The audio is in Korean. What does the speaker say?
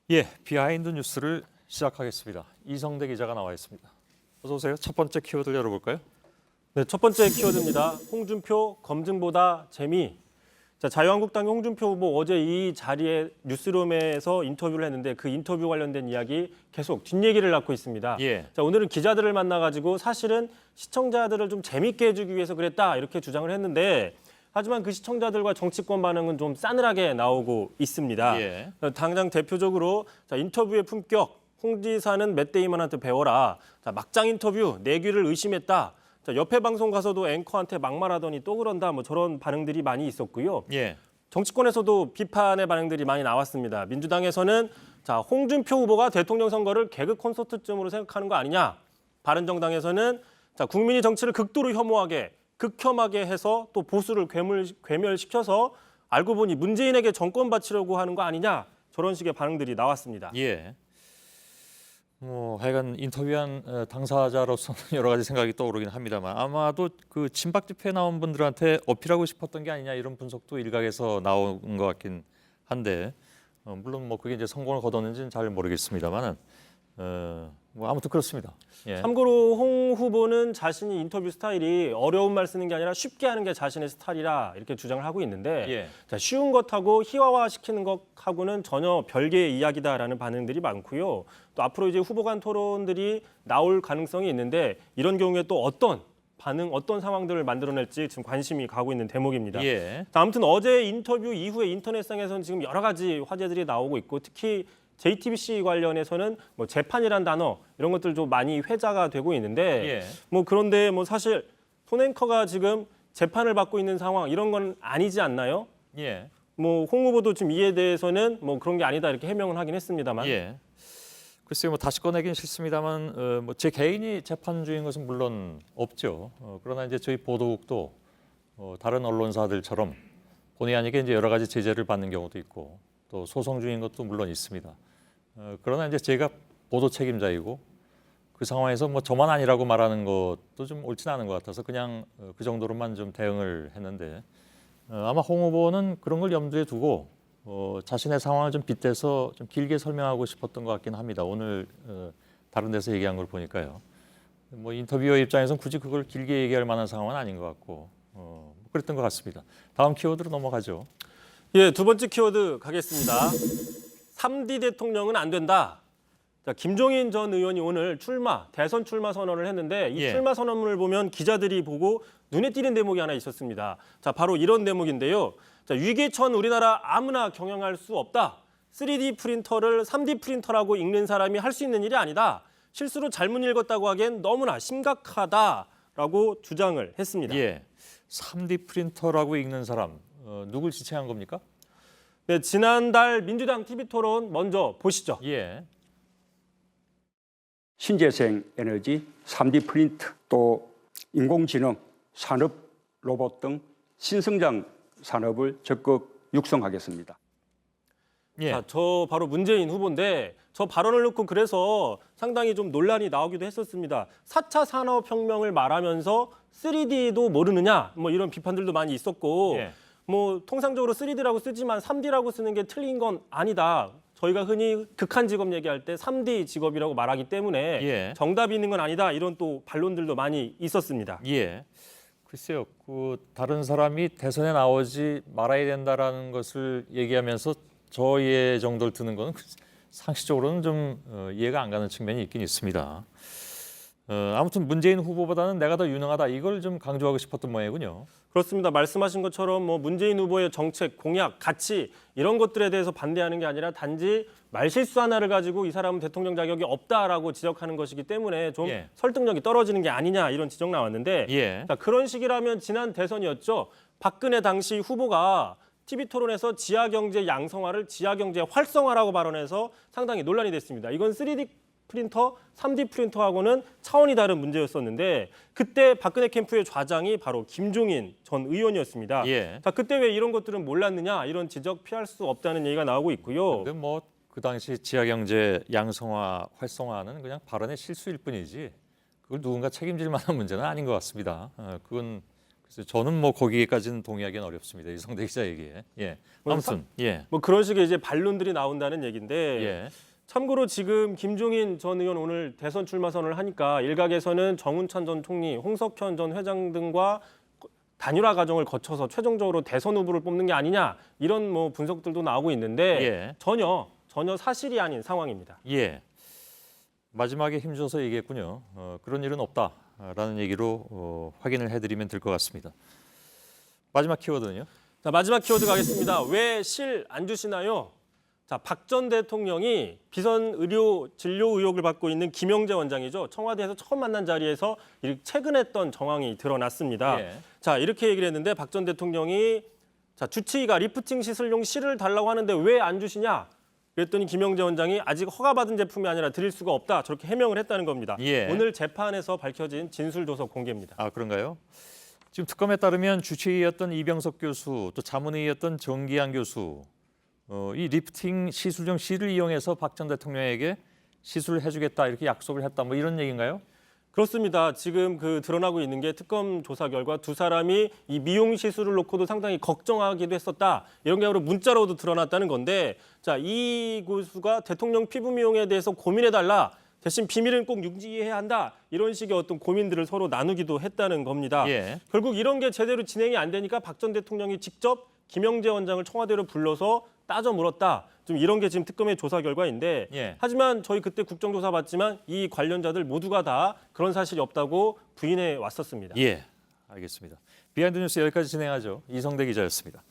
예, 비하인드 뉴스를 시작하겠습니다. 이성대 기자가 나와 있습니다. 어서 오세요. 첫 번째 키워드를 열어볼까요? 네, 첫 번째 키워드입니다. 홍준표 검증보다 재미. 자, 자유한국당의 홍준표 후보 어제 이 자리에 뉴스룸에서 인터뷰를 했는데 그 인터뷰 관련된 이야기 계속 뒷얘기를 낳고 있습니다. 예. 자, 오늘은 기자들을 만나가지고 사실은 시청자들을 좀 재밌게 해주기 위해서 그랬다 이렇게 주장을 했는데 하지만 그 시청자들과 정치권 반응은 좀 싸늘하게 나오고 있습니다. 예. 당장 대표적으로 자, 인터뷰의 품격, 홍 지사는 맷 데이먼한테 배워라. 자, 막장 인터뷰, 내귀를 의심했다. 자, 옆에 방송 가서도 앵커한테 막말하더니 또 그런다. 뭐 저런 반응들이 많이 있었고요. 예. 정치권에서도 비판의 반응들이 많이 나왔습니다. 민주당에서는 자, 홍준표 후보가 대통령 선거를 개그 콘서트쯤으로 생각하는 거 아니냐. 바른정당에서는 자, 국민이 정치를 극도로 혐오하게 극혐하게 해서 또 보수를 괴멸시켜서 알고 보니 문재인에게 정권 바치려고 하는 거 아니냐. 저런 식의 반응들이 나왔습니다. 예. 하여간 인터뷰한 당사자로서는 여러 가지 생각이 떠오르긴 합니다만 아마도 그 친박 집회에 나온 분들한테 어필하고 싶었던 게 아니냐 이런 분석도 일각에서 나온 것 같긴 한데 물론 뭐 그게 이제 성공을 거뒀는지는 잘 모르겠습니다만은 뭐 아무튼 그렇습니다. 예. 참고로 홍 후보는 자신이 인터뷰 스타일이 어려운 말 쓰는 게 아니라 쉽게 하는 게 자신의 스타일이라 이렇게 주장을 하고 있는데 예. 자, 쉬운 것하고 희화화시키는 것하고는 전혀 별개의 이야기다라는 반응들이 많고요. 또 앞으로 이제 후보 간 토론들이 나올 가능성이 있는데 이런 경우에 또 어떤 반응, 어떤 상황들을 만들어낼지 지금 관심이 가고 있는 대목입니다. 예. 자, 아무튼 어제 인터뷰 이후에 인터넷상에서는 지금 여러 가지 화제들이 나오고 있고 특히 JTBC 관련해서는 뭐 재판이란 단어 이런 것들 좀 많이 회자가 되고 있는데 예. 뭐 그런데 뭐 사실 손 앵커가 지금 재판을 받고 있는 상황 이런 건 아니지 않나요? 예. 뭐 홍 후보도 좀 이에 대해서는 뭐 그런 게 아니다 이렇게 해명을 하긴 했습니다만 예. 글쎄요, 뭐 다시 꺼내긴 싫습니다만, 뭐 제 개인이 재판 중인 것은 물론 없죠. 그러나 이제 저희 보도국도 다른 언론사들처럼 본의 아니게 이제 여러 가지 제재를 받는 경우도 있고 또 소송 중인 것도 물론 있습니다. 그러나 이제 제가 보도 책임자이고 그 상황에서 뭐 저만 아니라고 말하는 것도 좀 옳지는 않은 것 같아서 그냥 그 정도로만 좀 대응을 했는데 아마 홍 후보는 그런 걸 염두에 두고 자신의 상황을 좀 빗대서 좀 길게 설명하고 싶었던 것 같긴 합니다. 오늘 다른 데서 얘기한 걸 보니까요. 뭐 인터뷰어 입장에서는 굳이 그걸 길게 얘기할 만한 상황은 아닌 것 같고 그랬던 것 같습니다. 다음 키워드로 넘어가죠. 예, 두 번째 키워드 가겠습니다. 3D 대통령은 안 된다. 자, 김종인 전 의원이 오늘 대선 출마 선언을 했는데 이 예. 출마 선언문을 보면 기자들이 보고 눈에 띄는 대목이 하나 있었습니다. 자, 바로 이런 대목인데요. 자, 위기천 우리나라 아무나 경영할 수 없다. 3D 프린터를 3D 프린터라고 읽는 사람이 할 수 있는 일이 아니다. 실수로 잘못 읽었다고 하기엔 너무나 심각하다라고 주장을 했습니다. 예, 3D 프린터라고 읽는 사람 누굴 지칭한 겁니까? 네, 지난달 민주당 TV 토론 먼저 보시죠. 예. 신재생 에너지, 3D 프린트, 또 인공지능, 산업 로봇 등 신성장 산업을 적극 육성하겠습니다. 예. 자, 저 바로 문재인 후보인데 저 발언을 놓고 그래서 상당히 좀 논란이 나오기도 했었습니다. 4차 산업혁명을 말하면서 3D도 모르느냐 뭐 이런 비판들도 많이 있었고 예. 뭐 통상적으로 3D라고 쓰지만 3D라고 쓰는 게 틀린 건 아니다. 저희가 흔히 극한 직업 얘기할 때 3D 직업이라고 말하기 때문에 예. 정답이 있는 건 아니다. 이런 또 반론들도 많이 있었습니다. 예. 글쎄요, 다른 사람이 대선에 나오지 말아야 된다라는 것을 얘기하면서 저의 정도를 드는 것은 상식적으로는 좀 이해가 안 가는 측면이 있긴 있습니다. 아무튼 문재인 후보보다는 내가 더 유능하다 이걸 좀 강조하고 싶었던 모양이군요. 그렇습니다. 말씀하신 것처럼 뭐 문재인 후보의 정책, 공약, 가치 이런 것들에 대해서 반대하는 게 아니라 단지 말실수 하나를 가지고 이 사람은 대통령 자격이 없다라고 지적하는 것이기 때문에 좀 예. 설득력이 떨어지는 게 아니냐 이런 지적 나왔는데 예. 자, 그런 식이라면 지난 대선이었죠. 박근혜 당시 후보가 TV토론에서 지하경제 양성화를 지하경제 활성화라고 발언해서 상당히 논란이 됐습니다. 이건 3D 프린터, 3D 프린터하고는 차원이 다른 문제였었는데 그때 박근혜 캠프의 좌장이 바로 김종인 전 의원이었습니다. 예. 자, 그때 왜 이런 것들은 몰랐느냐 이런 지적 피할 수 없다는 얘기가 나오고 있고요. 근데 뭐 그 당시 지하경제 양성화, 활성화는 그냥 발언의 실수일 뿐이지 그걸 누군가 책임질 만한 문제는 아닌 것 같습니다. 그건 그래서 저는 뭐 거기에까지는 동의하기는 어렵습니다. 이성대 기자 얘기에. 예. 아무튼 예. 뭐 그런 식의 이제 반론들이 나온다는 얘기인데 예. 참고로 지금 김종인 전 의원 오늘 대선 출마 선언을 하니까 일각에서는 정운찬 전 총리, 홍석현 전 회장 등과 단일화 과정을 거쳐서 최종적으로 대선 후보를 뽑는 게 아니냐 이런 뭐 분석들도 나오고 있는데 예. 전혀 사실이 아닌 상황입니다. 예. 마지막에 힘줘서 얘기했군요. 그런 일은 없다라는 얘기로 확인을 해드리면 될 것 같습니다. 마지막 키워드는요? 자, 마지막 키워드 가겠습니다. 왜 실 안 주시나요? 자, 박 전 대통령이 비선 의료 진료 의혹을 받고 있는 김영재 원장이죠. 청와대에서 처음 만난 자리에서 체근했던 정황이 드러났습니다. 예. 자, 이렇게 얘기를 했는데 박 전 대통령이 자, 주치의가 리프팅 시술용 실을 달라고 하는데 왜 안 주시냐? 그랬더니 김영재 원장이 아직 허가받은 제품이 아니라 드릴 수가 없다. 저렇게 해명을 했다는 겁니다. 예. 오늘 재판에서 밝혀진 진술조서 공개입니다. 아, 그런가요? 지금 특검에 따르면 주치의였던 이병석 교수, 또 자문의였던 정기한 교수, 이 리프팅 시술용 실을 이용해서 박 전 대통령에게 시술을 해주겠다 이렇게 약속을 했다. 뭐 이런 얘기인가요? 그렇습니다. 지금 드러나고 있는 게 특검 조사 결과 두 사람이 이 미용 시술을 놓고도 상당히 걱정하기도 했었다. 이런 게 바로 문자로도 드러났다는 건데, 자, 이 교수가 대통령 피부 미용에 대해서 고민해달라. 대신 비밀은 꼭 유지해야 한다. 이런 식의 어떤 고민들을 서로 나누기도 했다는 겁니다. 예. 결국 이런 게 제대로 진행이 안 되니까 박 전 대통령이 직접 김영재 원장을 청와대로 불러서 따져 물었다. 좀 이런 게 지금 특검의 조사 결과인데 예. 하지만 저희 그때 국정조사 받지만 이 관련자들 모두가 다 그런 사실이 없다고 부인해 왔었습니다. 예, 알겠습니다. 비하인드 뉴스 여기까지 진행하죠. 이성대 기자였습니다.